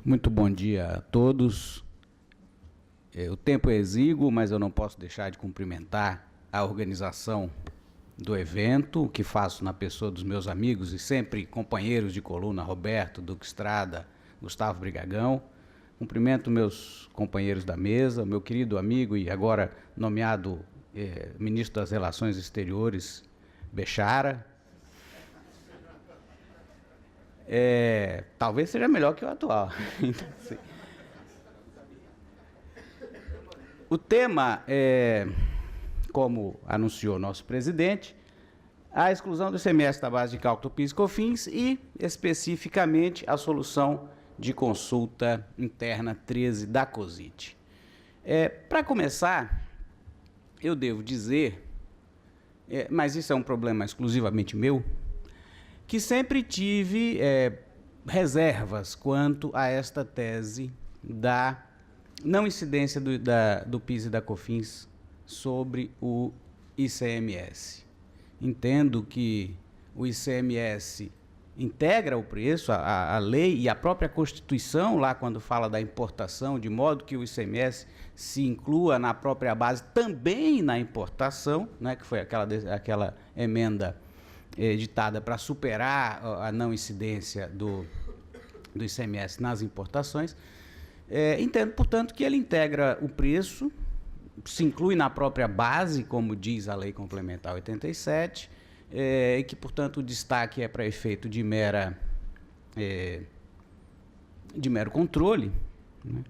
Muito bom dia a todos. O tempo é exíguo, mas eu não posso deixar de cumprimentar a organização do evento, o que faço na pessoa dos meus amigos e sempre companheiros de coluna, Roberto, Duque Estrada, Gustavo Brigagão. Cumprimento meus companheiros da mesa, meu querido amigo e agora nomeado ministro das Relações Exteriores, Bechara. Talvez seja melhor que o atual. O tema é, como anunciou nosso presidente, a exclusão do ICMS da base de cálculo PIS e COFINS e, especificamente, a solução de consulta interna 13 da COSIT. Para começar, eu devo dizer, mas isso é um problema exclusivamente meu, que sempre tive reservas quanto a esta tese da não incidência do PIS e da COFINS sobre o ICMS. Entendo que o ICMS integra o preço, a lei e a própria Constituição, lá quando fala da importação, de modo que o ICMS se inclua na própria base, também na importação, né, que foi aquela emenda editada para superar a não incidência do ICMS nas importações. Entendo, portanto, que ele integra o preço, se inclui na própria base, como diz a Lei Complementar 87, e que, portanto, o destaque é para efeito de mero controle, né?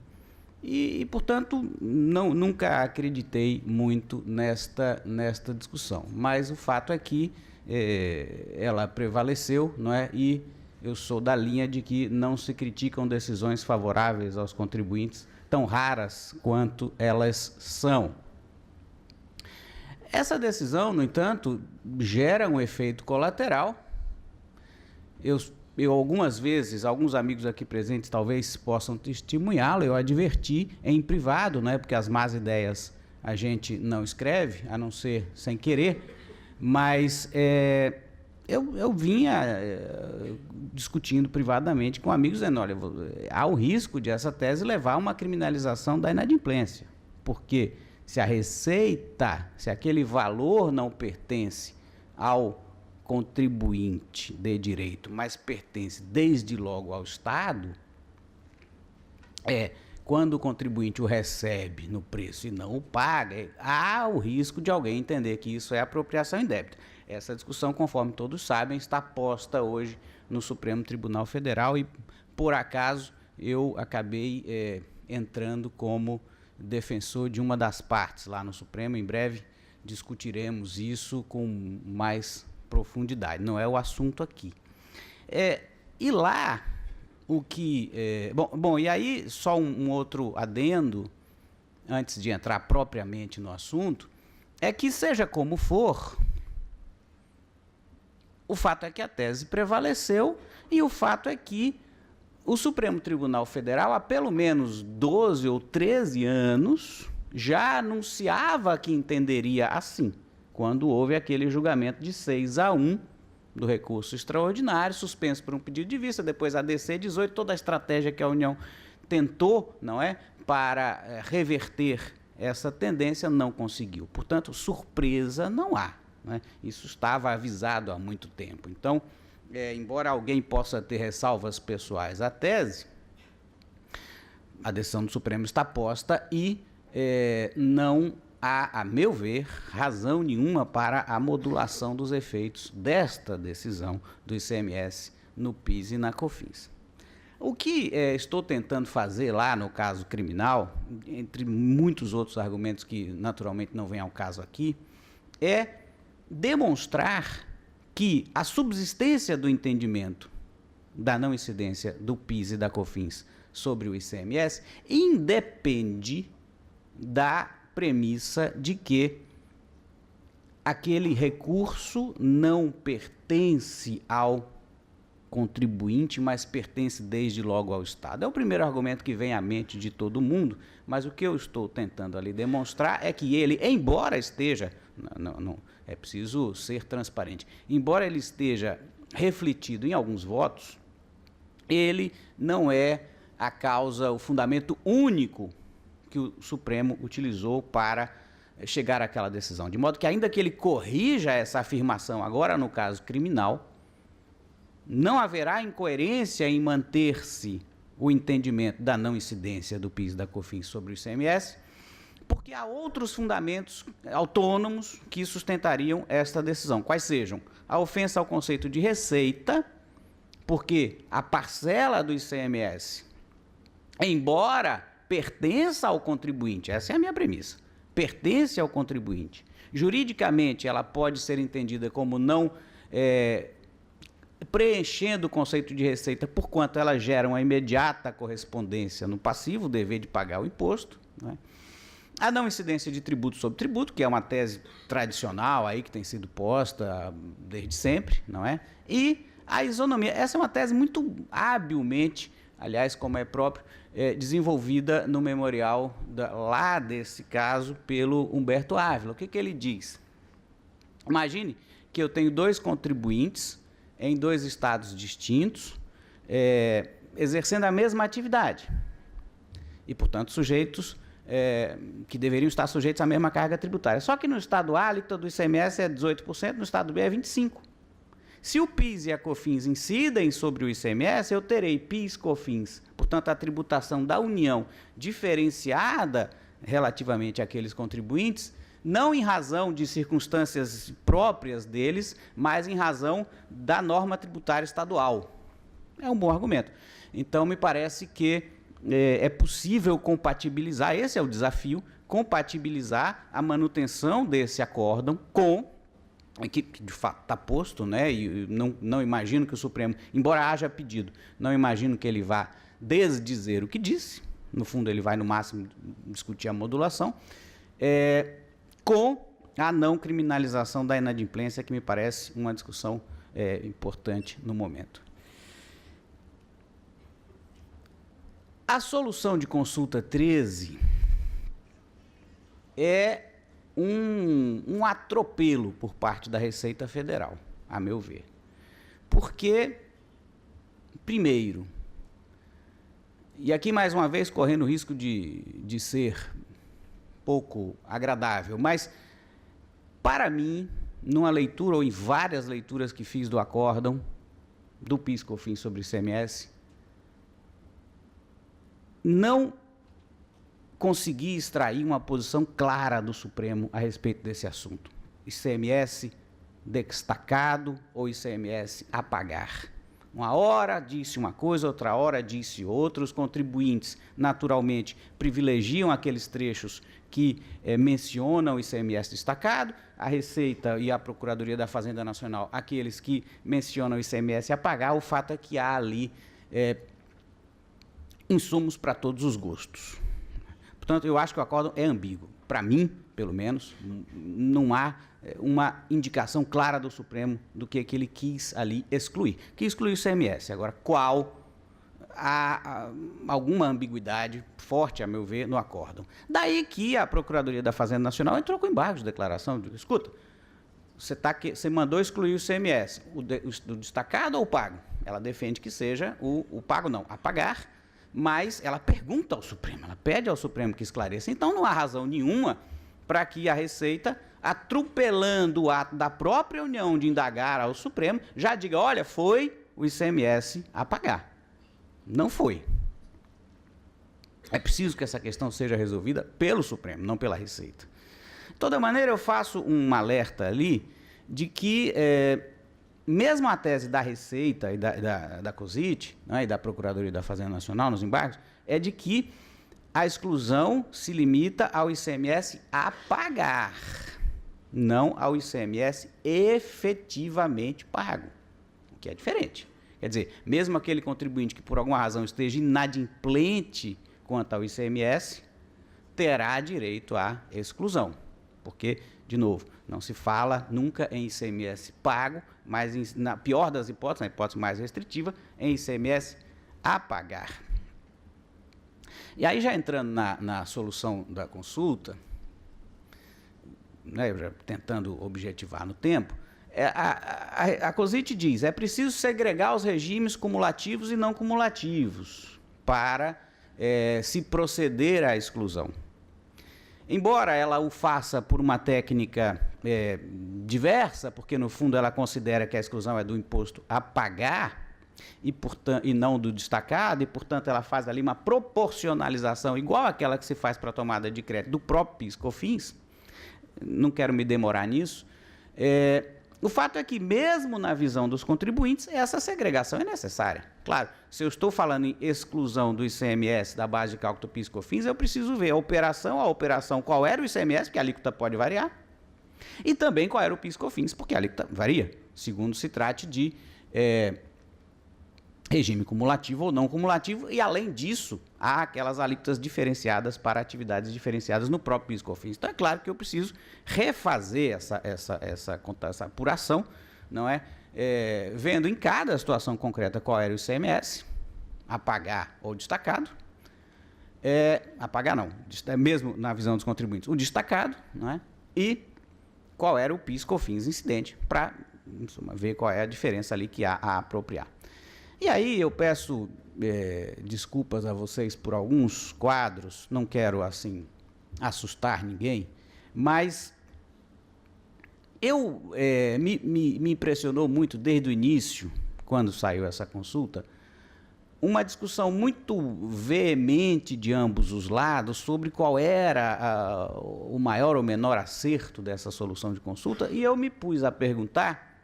Portanto, nunca acreditei muito nesta discussão. Mas o fato é que ela prevaleceu, não é? E eu sou da linha de que não se criticam decisões favoráveis aos contribuintes, tão raras quanto elas são. Essa decisão, no entanto, gera um efeito colateral. Eu algumas vezes, alguns amigos aqui presentes talvez possam testemunhá-lo, eu adverti em privado, né, porque as más ideias a gente não escreve, a não ser sem querer, mas eu vinha discutindo privadamente com amigos, dizendo, olha, há o risco de essa tese levar a uma criminalização da inadimplência, porque se a receita, se aquele valor não pertence ao contribuinte de direito, mas pertence desde logo ao Estado, quando o contribuinte o recebe no preço e não o paga, há o risco de alguém entender que isso é apropriação indébita. Essa discussão, conforme todos sabem, está posta hoje no Supremo Tribunal Federal e, por acaso, eu acabei entrando como defensor de uma das partes lá no Supremo. Em breve discutiremos isso com mais profundidade, não é o assunto aqui. E lá, o que... Bom, e aí só um outro adendo, antes de entrar propriamente no assunto, é que seja como for, o fato é que a tese prevaleceu e o fato é que o Supremo Tribunal Federal, há pelo menos 12 ou 13 anos, já anunciava que entenderia assim, quando houve aquele julgamento de 6-1 do recurso extraordinário, suspenso por um pedido de vista, depois a DC 18, toda a estratégia que a União tentou, não é, para reverter essa tendência, não conseguiu. Portanto, surpresa não há, né? Isso estava avisado há muito tempo. Então, embora alguém possa ter ressalvas pessoais à tese, a decisão do Supremo está posta e não há, a meu ver, razão nenhuma para a modulação dos efeitos desta decisão do ICMS no PIS e na COFINS. O que estou tentando fazer lá no caso criminal, entre muitos outros argumentos que naturalmente não vêm ao caso aqui, é demonstrar que a subsistência do entendimento da não incidência do PIS e da COFINS sobre o ICMS independe da premissa de que aquele recurso não pertence ao contribuinte, mas pertence desde logo ao Estado. É o primeiro argumento que vem à mente de todo mundo, mas o que eu estou tentando ali demonstrar é que ele, embora esteja, não é preciso ser transparente, embora ele esteja refletido em alguns votos, ele não é a causa, o fundamento único que o Supremo utilizou para chegar àquela decisão. De modo que, ainda que ele corrija essa afirmação agora no caso criminal, não haverá incoerência em manter-se o entendimento da não incidência do PIS e da COFINS sobre o ICMS, porque há outros fundamentos autônomos que sustentariam esta decisão, quais sejam a ofensa ao conceito de receita, porque a parcela do ICMS, embora pertença ao contribuinte, essa é a minha premissa, pertence ao contribuinte, juridicamente ela pode ser entendida como não preenchendo o conceito de receita, porquanto ela gera uma imediata correspondência no passivo, o dever de pagar o imposto, né? A não incidência de tributo sobre tributo, que é uma tese tradicional aí que tem sido posta desde sempre, não é? E a isonomia, essa é uma tese muito habilmente, aliás, como é próprio, desenvolvida no memorial lá desse caso pelo Humberto Ávila. O que ele diz? Imagine que eu tenho dois contribuintes em dois estados distintos, exercendo a mesma atividade e, portanto, sujeitos que deveriam estar sujeitos à mesma carga tributária. Só que no estado A, a alíquota do ICMS é 18%, no estado B é 25%. Se o PIS e a COFINS incidem sobre o ICMS, eu terei PIS, COFINS, portanto, a tributação da União diferenciada relativamente àqueles contribuintes, não em razão de circunstâncias próprias deles, mas em razão da norma tributária estadual. É um bom argumento. Então, me parece que é possível compatibilizar, esse é o desafio, compatibilizar a manutenção desse acórdão com, que de fato está posto, né, e não imagino que o Supremo, embora haja pedido, não imagino que ele vá desdizer o que disse, no fundo ele vai no máximo discutir a modulação, com a não criminalização da inadimplência, que me parece uma discussão importante no momento. A solução de consulta 13 é um atropelo por parte da Receita Federal, a meu ver. Porque, primeiro, e aqui mais uma vez correndo o risco de ser pouco agradável, mas para mim, numa leitura ou em várias leituras que fiz do acórdão, do PIS/COFINS sobre ICMS, não consegui extrair uma posição clara do Supremo a respeito desse assunto. ICMS destacado ou ICMS a pagar. Uma hora disse uma coisa, outra hora disse outra. Os contribuintes, naturalmente, privilegiam aqueles trechos que mencionam o ICMS destacado, a Receita e a Procuradoria da Fazenda Nacional, aqueles que mencionam o ICMS a pagar. O fato é que há ali insumos para todos os gostos. Portanto, eu acho que o acórdão é ambíguo. Para mim, pelo menos, não há uma indicação clara do Supremo do que ele quis ali excluir. Quis excluir o ICMS. Agora, qual? Há alguma ambiguidade forte, a meu ver, no acórdão. Daí que a Procuradoria da Fazenda Nacional entrou com embargo de declaração. Escuta, você mandou excluir o ICMS, o destacado ou o pago? Ela defende que seja o pago, não, a pagar, mas ela pergunta ao Supremo, ela pede ao Supremo que esclareça. Então, não há razão nenhuma para que a Receita, atropelando o ato da própria União de indagar ao Supremo, já diga, olha, foi o ICMS a pagar. Não foi. É preciso que essa questão seja resolvida pelo Supremo, não pela Receita. De toda maneira, eu faço um alerta ali de que, mesmo a tese da Receita e da COSIT, né, e da Procuradoria da Fazenda Nacional nos embargos, é de que a exclusão se limita ao ICMS a pagar, não ao ICMS efetivamente pago, o que é diferente. Quer dizer, mesmo aquele contribuinte que por alguma razão esteja inadimplente quanto ao ICMS, terá direito à exclusão, porque, de novo, não se fala nunca em ICMS pago, mas, na pior das hipóteses, na hipótese mais restritiva, em ICMS a pagar. E aí, já entrando na solução da consulta, né, já tentando objetivar no tempo, a COSIT diz, é preciso segregar os regimes cumulativos e não cumulativos. para se proceder à exclusão. Embora ela o faça por uma técnica diversa, porque no fundo ela considera que a exclusão é do imposto a pagar e não do destacado, e portanto ela faz ali uma proporcionalização igual àquela que se faz para a tomada de crédito do próprio PIS/COFINS, não quero me demorar nisso. O fato é que, mesmo na visão dos contribuintes, essa segregação é necessária. Claro, se eu estou falando em exclusão do ICMS da base de cálculo do PIS/COFINS, eu preciso ver a operação, qual era o ICMS, porque a alíquota pode variar, e também qual era o PIS/COFINS, porque a alíquota varia, segundo se trate de regime cumulativo ou não cumulativo, e além disso, há aquelas alíquotas diferenciadas para atividades diferenciadas no próprio PIS/COFINS. Então é claro que eu preciso refazer essa apuração, não é? Vendo em cada situação concreta qual era o ICMS, a pagar ou destacado, a pagar não, mesmo na visão dos contribuintes, o destacado, não é? E qual era o PIS/COFINS incidente, para ver qual é a diferença ali que há a apropriar. E aí eu peço desculpas a vocês por alguns quadros, não quero, assim, assustar ninguém, mas me impressionou muito desde o início, quando saiu essa consulta, uma discussão muito veemente de ambos os lados sobre qual era o maior ou menor acerto dessa solução de consulta, e eu me pus a perguntar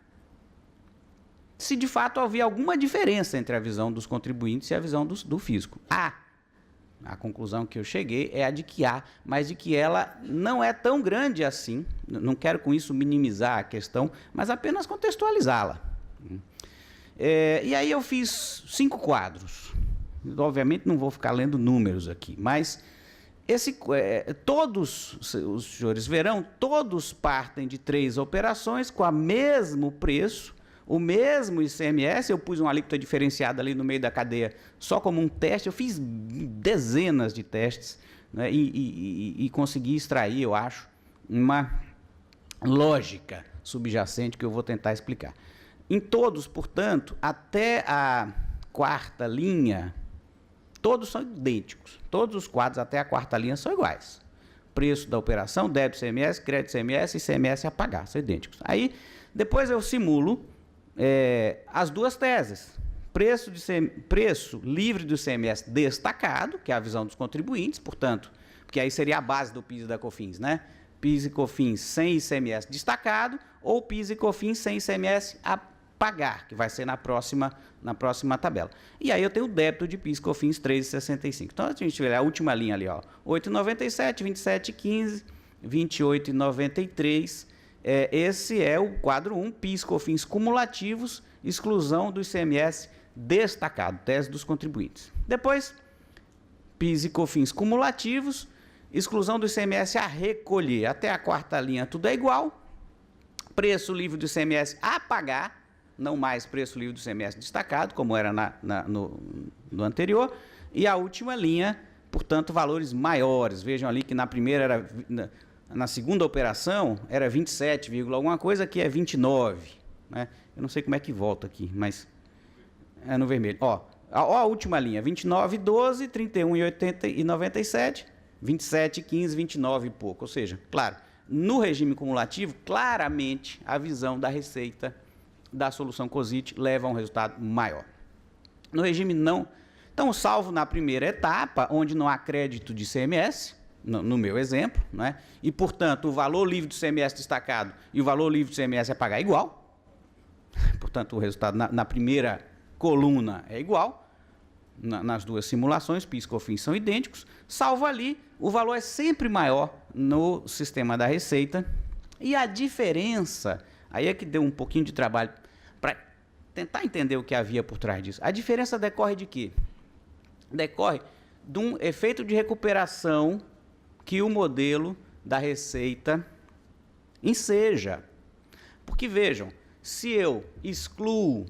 se de fato havia alguma diferença entre a visão dos contribuintes e a visão do fisco. A conclusão que eu cheguei é a de que há, mas de que ela não é tão grande assim. Não quero com isso minimizar a questão, mas apenas contextualizá-la. E aí eu fiz 5 quadros. Obviamente não vou ficar lendo números aqui, mas todos, os senhores verão, todos partem de 3 operações com o mesmo preço, o mesmo ICMS. Eu pus uma alíquota diferenciada ali no meio da cadeia só como um teste. Eu fiz dezenas de testes, né, e consegui extrair, eu acho, uma lógica subjacente que eu vou tentar explicar. Em todos, portanto, até a 4ª linha, todos são idênticos. Todos os quadros até a 4ª linha são iguais. Preço da operação, débito ICMS, crédito ICMS e ICMS a pagar, são idênticos. Aí, depois eu simulo as 2 teses. Preço livre do ICMS destacado, que é a visão dos contribuintes, portanto, porque aí seria a base do PIS e da COFINS, né? PIS e COFINS sem ICMS destacado, ou PIS e COFINS sem ICMS a pagar, que vai ser na próxima tabela. E aí eu tenho o débito de PIS e COFINS 3,65. Então, a gente vê a última linha ali, ó, 8,97, 27,15, 28,93. Esse é o quadro 1, PIS, COFINS cumulativos, exclusão do ICMS destacado, tese dos contribuintes. Depois, PIS e COFINS cumulativos, exclusão do ICMS a recolher. Até a 4ª linha tudo é igual. Preço livre do ICMS a pagar, não mais preço livre do ICMS destacado, como era no anterior. E a última linha, portanto, valores maiores. Vejam ali que na primeira era... Na segunda operação era 27, alguma coisa, que é 29. Né? Eu não sei como é que volta aqui, mas é no vermelho. Ó a última linha, 29,12, 31,80 e 97, 27,15, 29 e pouco. Ou seja, claro, no regime cumulativo, claramente a visão da receita da solução COSIT leva a um resultado maior. No regime não. Então, salvo na primeira etapa, onde não há crédito de ICMS, no meu exemplo, né? E, portanto, o valor livre do ICMS destacado e o valor livre do ICMS a pagar é igual. Portanto, o resultado na primeira coluna é igual. Nas 2 simulações, PIS e COFINS são idênticos. Salvo ali, o valor é sempre maior no sistema da Receita. E a diferença, aí é que deu um pouquinho de trabalho para tentar entender o que havia por trás disso. A diferença decorre de quê? Decorre de um efeito de recuperação que o modelo da Receita enseja. Porque, vejam, se eu excluo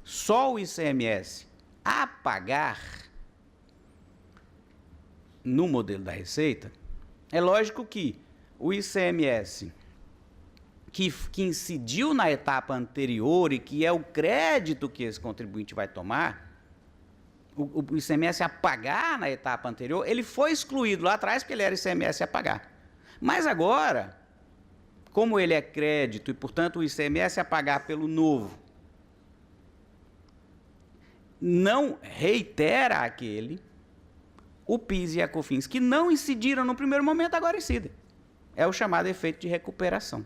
só o ICMS a pagar no modelo da Receita, é lógico que o ICMS que incidiu na etapa anterior e que é o crédito que esse contribuinte vai tomar, o ICMS a pagar na etapa anterior, ele foi excluído lá atrás porque ele era ICMS a pagar. Mas agora, como ele é crédito e, portanto, o ICMS a pagar pelo novo não reitera aquele, o PIS e a COFINS, que não incidiram no primeiro momento, agora incidem. É o chamado efeito de recuperação.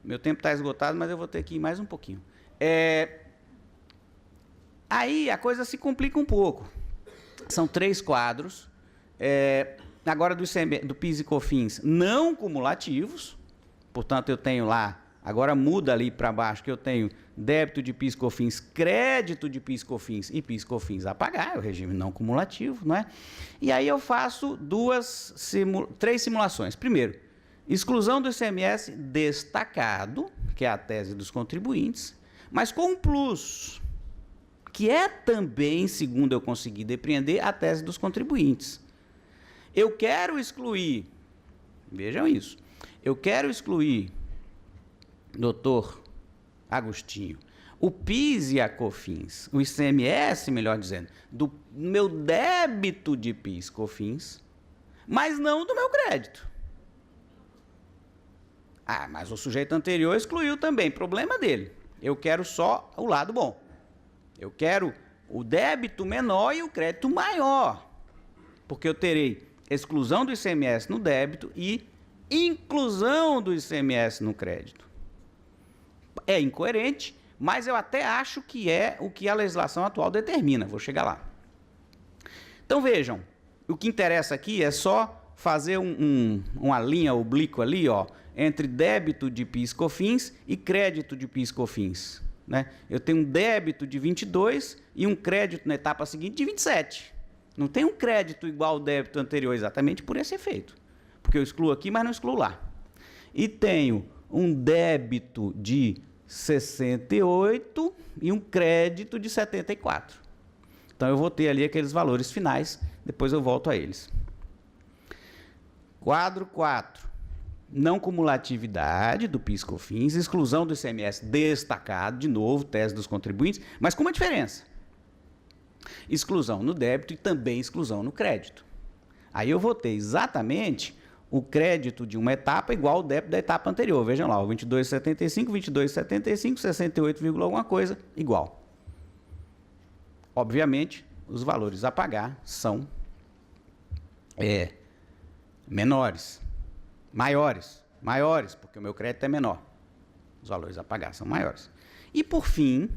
Meu tempo está esgotado, mas eu vou ter que ir mais um pouquinho. Aí a coisa se complica um pouco. São 3 quadros. Agora do PIS e COFINS não cumulativos. Portanto, eu tenho lá, agora muda ali para baixo, que eu tenho débito de PIS e COFINS, crédito de PIS e COFINS e PIS e COFINS a pagar, é o regime não cumulativo, não é? E aí eu faço 3 simulações. Primeiro, exclusão do ICMS destacado, que é a tese dos contribuintes, mas com um plus, que é também, segundo eu consegui depreender, a tese dos contribuintes. Eu quero excluir, vejam isso, eu quero excluir, doutor Agostinho, o PIS e a COFINS, o ICMS, melhor dizendo, do meu débito de PIS e COFINS, mas não do meu crédito. Ah, mas o sujeito anterior excluiu também, problema dele. Eu quero só o lado bom. Eu quero o débito menor e o crédito maior, porque eu terei exclusão do ICMS no débito e inclusão do ICMS no crédito. É incoerente, mas eu até acho que é o que a legislação atual determina. Vou chegar lá. Então vejam, o que interessa aqui é só fazer uma linha oblíqua ali, ó, entre débito de PIS e COFINS e crédito de PIS e COFINS. Né? Eu tenho um débito de 22 e um crédito na etapa seguinte de 27. Não tem um crédito igual ao débito anterior, exatamente por esse efeito. Porque eu excluo aqui, mas não excluo lá. E tenho um débito de 68 e um crédito de 74. Então eu vou ter ali aqueles valores finais, depois eu volto a eles. Quadro 4. Não cumulatividade do PIS e COFINS, exclusão do ICMS destacado, de novo, tese dos contribuintes, mas com uma diferença. Exclusão no débito e também exclusão no crédito. Aí eu vou ter exatamente o crédito de uma etapa igual ao débito da etapa anterior. Vejam lá, o 22,75, 22,75, 68, alguma coisa, igual. Obviamente, os valores a pagar são menores. Maiores, porque o meu crédito é menor. Os valores a pagar são maiores. E, por fim,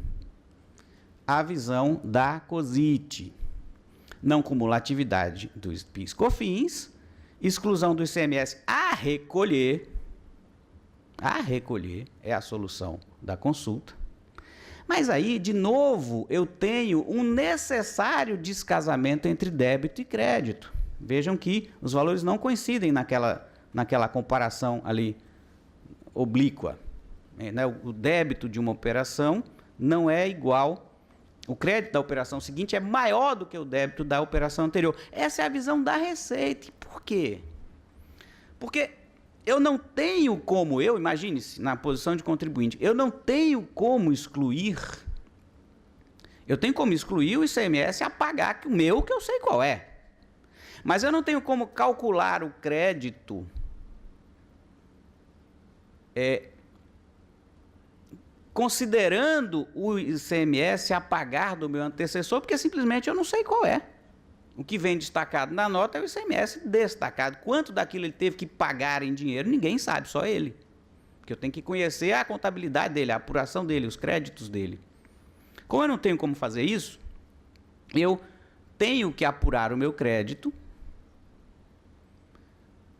a visão da COSIT. Não cumulatividade dos PIS e COFINS, exclusão do ICMS a recolher é a solução da consulta. Mas aí, de novo, eu tenho um necessário descasamento entre débito e crédito. Vejam que os valores não coincidem naquela comparação ali oblíqua. Né? O débito de uma operação não é igual, o crédito da operação seguinte é maior do que o débito da operação anterior. Essa é a visão da Receita. E por quê? Porque eu não tenho como, imagine-se, na posição de contribuinte, eu não tenho como excluir, eu tenho como excluir o ICMS a pagar o meu, que eu sei qual é. Mas eu não tenho como calcular o crédito considerando o ICMS a pagar do meu antecessor, porque simplesmente eu não sei qual é. O que vem destacado na nota é o ICMS destacado. Quanto daquilo ele teve que pagar em dinheiro, ninguém sabe, só ele. Porque eu tenho que conhecer a contabilidade dele, a apuração dele, os créditos dele. Como eu não tenho como fazer isso, eu tenho que apurar o meu crédito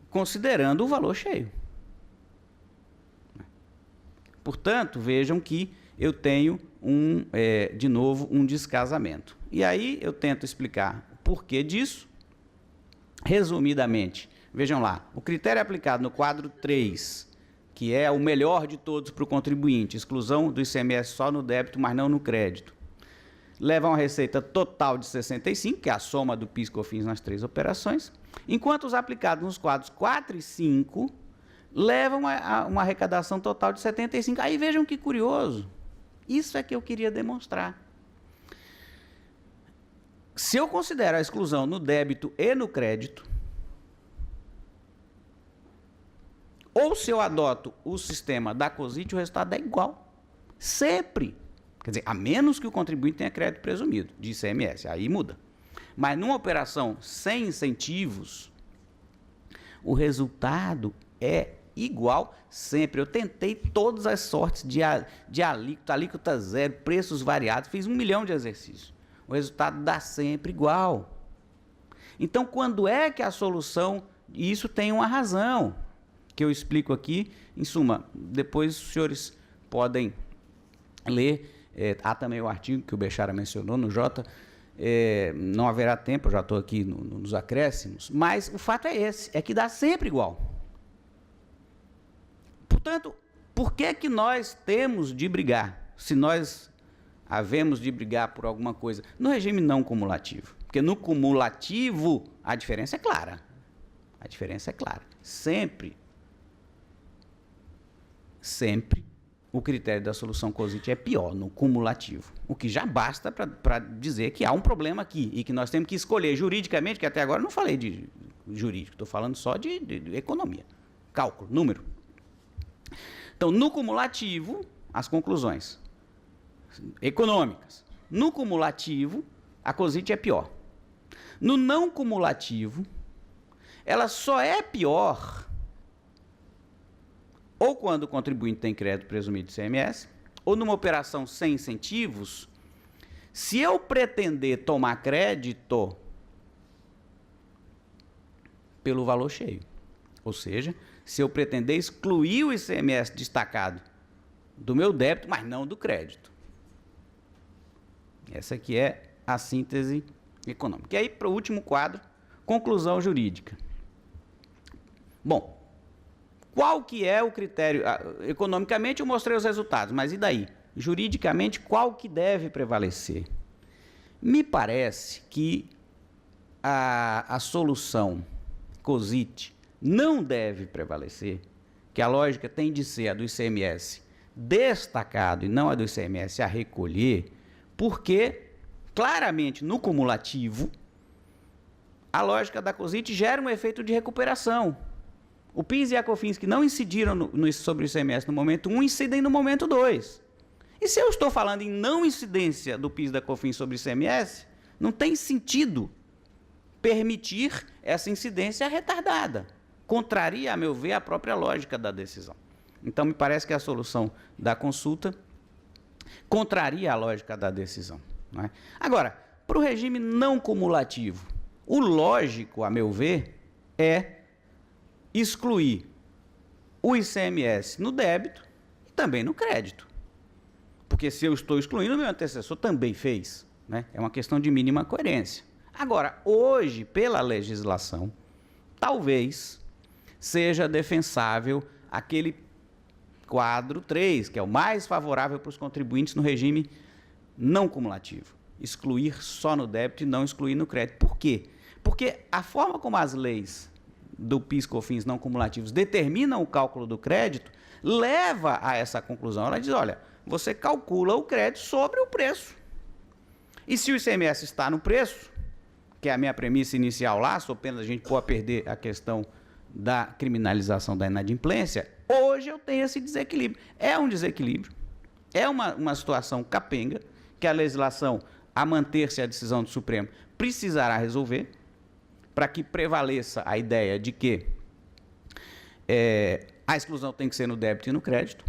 considerando o valor cheio. Portanto, vejam que eu tenho, de novo, um descasamento. E aí eu tento explicar o porquê disso. Resumidamente, vejam lá, o critério aplicado no quadro 3, que é o melhor de todos para o contribuinte, exclusão do ICMS só no débito, mas não no crédito, leva a uma receita total de 65, que é a soma do PIS e COFINS nas 3 operações, enquanto os aplicados nos quadros 4 e 5 levam a uma arrecadação total de 75. Aí vejam que curioso. Isso é que eu queria demonstrar. Se eu considero a exclusão no débito e no crédito, ou se eu adoto o sistema da COSIT, o resultado é igual. Sempre. Quer dizer, a menos que o contribuinte tenha crédito presumido de ICMS, aí muda. Mas numa operação sem incentivos, o resultado é igual sempre. Eu tentei todas as sortes de alíquota zero, preços variados, fiz 1 milhão de exercícios. O resultado dá sempre igual. Então, quando é que a solução... Isso tem uma razão, que eu explico aqui. Em suma, depois os senhores podem ler. Há também o artigo que o Bechara mencionou no Jota. Não haverá tempo, eu já estou aqui nos acréscimos, mas o fato é esse, é que dá sempre igual. Portanto, por que nós temos de brigar, se nós havemos de brigar por alguma coisa, no regime não cumulativo? Porque no cumulativo a diferença é clara. A diferença é clara. Sempre o critério da solução COSIT é pior no cumulativo. O que já basta para dizer que há um problema aqui e que nós temos que escolher juridicamente, que até agora eu não falei de jurídico, estou falando só de economia, cálculo, número. Então, no cumulativo, as conclusões econômicas. No cumulativo, a COSIT é pior. No não cumulativo, ela só é pior ou quando o contribuinte tem crédito presumido de ICMS, ou numa operação sem incentivos, se eu pretender tomar crédito pelo valor cheio. Ou seja, se eu pretender excluir o ICMS destacado do meu débito, mas não do crédito. Essa aqui é a síntese econômica. E aí, para o último quadro, conclusão jurídica. Bom, qual que é o critério? Economicamente eu mostrei os resultados, mas e daí? Juridicamente, qual que deve prevalecer? Me parece que a solução COSIT não deve prevalecer, que a lógica tem de ser a do ICMS destacado e não a do ICMS a recolher, porque claramente no cumulativo a lógica da COSIT gera um efeito de recuperação. O PIS e a COFINS que não incidiram sobre o ICMS no momento 1, incidem no momento 2. E se eu estou falando em não incidência do PIS e da COFINS sobre o ICMS, não tem sentido permitir essa incidência retardada. Contraria, a meu ver, a própria lógica da decisão. Então, me parece que a solução da consulta contraria a lógica da decisão. Não é? Agora, para o regime não cumulativo, o lógico, a meu ver, é excluir o ICMS no débito e também no crédito. Porque se eu estou excluindo, o meu antecessor também fez. Né? É uma questão de mínima coerência. Agora, hoje, pela legislação, talvez seja defensável aquele quadro 3, que é o mais favorável para os contribuintes no regime não cumulativo. Excluir só no débito e não excluir no crédito. Por quê? Porque a forma como as leis do PIS, COFINS não cumulativos determinam o cálculo do crédito, leva a essa conclusão. Ela diz, olha, você calcula o crédito sobre o preço. E se o ICMS está no preço, que é a minha premissa inicial lá, sob pena a gente pode perder a questão da criminalização da inadimplência, hoje eu tenho esse desequilíbrio. É um desequilíbrio, é uma situação capenga, que a legislação, a manter-se a decisão do Supremo, precisará resolver, para que prevaleça a ideia de que a exclusão tem que ser no débito e no crédito.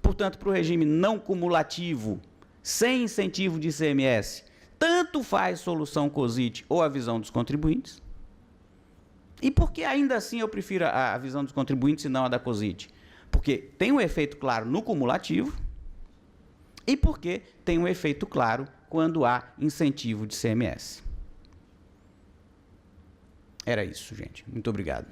Portanto, para o regime não cumulativo, sem incentivo de ICMS, tanto faz solução COSIT ou a visão dos contribuintes. E por que ainda assim eu prefiro a visão dos contribuintes e não a da COSIT? Porque tem um efeito claro no cumulativo e porque tem um efeito claro quando há incentivo de ICMS. Era isso, gente. Muito obrigado.